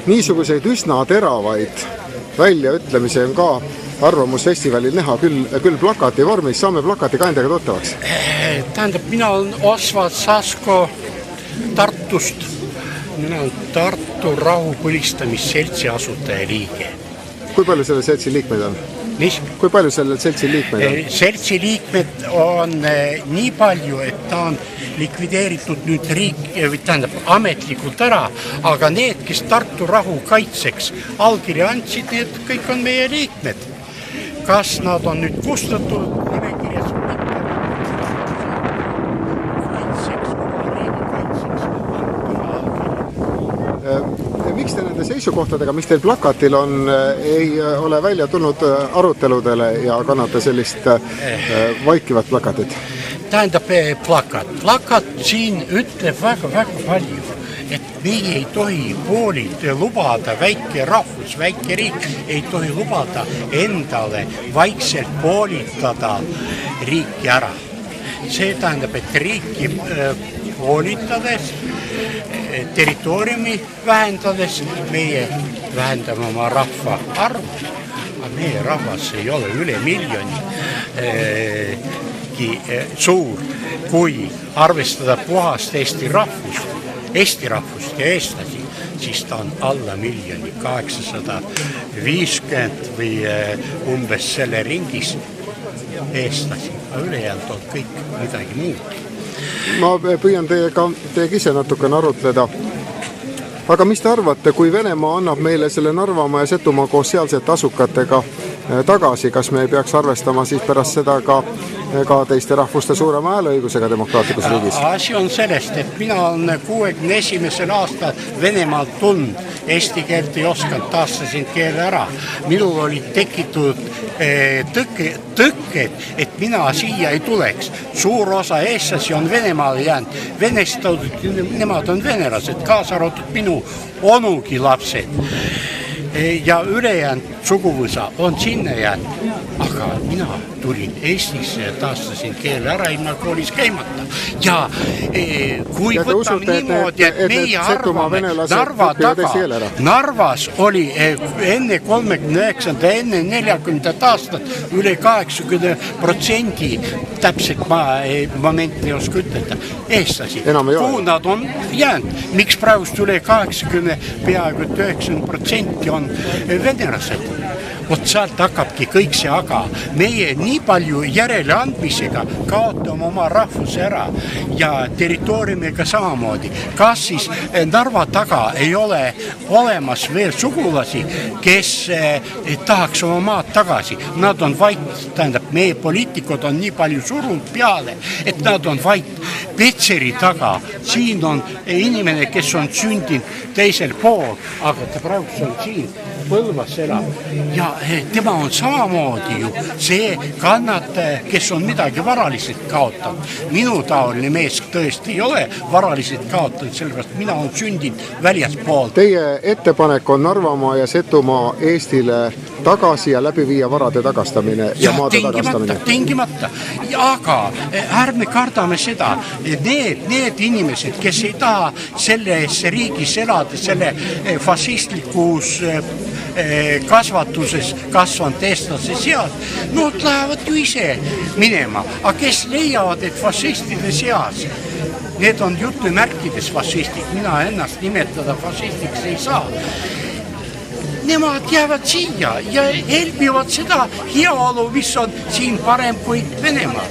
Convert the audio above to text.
niisuguseid üsna teravaid väljaütlemisi on ka arvamusfestivalil näha küll plakati vormis. Saame plakati kandjaga tuttavaks. Tähendab, mina olen Osvald Sasko Tartust. Mina olen Tartu rahupõlistamisseltsi asutaja liige. Kui palju selle seltsi liikmeid on? Kui palju sellel seltsi liikmeid on? Seltsi liikmed on nii palju, et ta on likvideeritud nüüd ametlikult ära, aga need, kes Tartu rahu kaitseks allkirja andsid, need kõik on meie liikmed. Kas nad on nüüd kustatud nimekirjas miks te nende seisukohtadega, mis teil plakatil on, ei ole välja tulnud aruteludele ja kannate sellist vaikivat plakatit? Tähendab, plakat siin ütleb väga palju, et meie ei tohi poolid lubada, väike rahvus, väike riik ei tohi lubada endale vaikselt poolitada riiki ära. See tähendab, et riiki poolitades, territooriumi vähendades, meie vähendame oma rahva arvu, aga meie rahvas ei ole üle miljoni suur, kui arvestada puhast Eesti rahvust ja eestlasi, siis ta on alla 1 850 või umbes selle ringis eestlasi, aga ülejäänud on kõik midagi muud. Ma püüan teiega ise natukene arutleda. Aga mis te arvate, kui Venemaa annab meile selle Narvamaa ja Setumaa koos sealsete asukatega tagasi, kas me ei peaks arvestama siis pärast seda ka teiste rahvuste suurema hääleõigusega demokraatlikus riigis? Asi on sellest, et mina olen 61. aastal Venemaalt tulnud, eesti keelt ei osanud, taastasin keele ära. Minul oli tekitud tõkked, et mina siia ei tuleks. Suur osa eestlasi on Venemaale jäänud. Venestatud, nemad on venelased, kaasa arvatud minu onugi lapsed. Ja ülejäänud suguvõsa on sinna jäänud, aga mina tulin Eestisse ja taastasin keele ära ilma koolis käimata. Ja kui võtame niimoodi, et meie arvame Narva taga, Narvas oli enne 39. enne 40. aastat üle 80%, täpselt moment ei oska ütelda, eestlasi. Kuhu nad on jäänud? Miks praegust üle 80, peaaegu 90% on venelased? Vot sealt hakkabki kõik see, aga meie nii palju järele andmisega kaotame oma rahvuse ära ja territooriumiga samamoodi. Kas siis Narva taga ei ole olemas veel sugulasi, kes tahaks oma maad tagasi? Nad on vait, tähendab, meie poliitikud on nii palju surunud peale, et nad on vait. Petseri taga, siin on inimene, kes on sündinud teisel pool, aga ta praegu on siin Põlvas elab ja tema on samamoodi ju see kannataja, kes on midagi varaliselt kaotanud. Minu taoline mees tõesti ei ole varaliselt kaotanud, sellepärast mina on sündinud väljaspool. Teie ettepanek on Narvamaa ja Setumaa Eestile tagasi ja läbi viia varade tagastamine ja maade tagastamine. Tingimata. Aga ärme kardame seda, need inimesed, kes ei taha selles riigis elada, selle fašistlikus kasvatuses kasvanud eestlase seas, nad lähevad ju ise minema. Aga kes leiavad, et fašistide seas, need on jutumärkides fašistid, mina ennast nimetada fašistiks ei saa. Nemad jäävad siia ja helbivad seda heaolu, mis on siin parem kui Venemaal.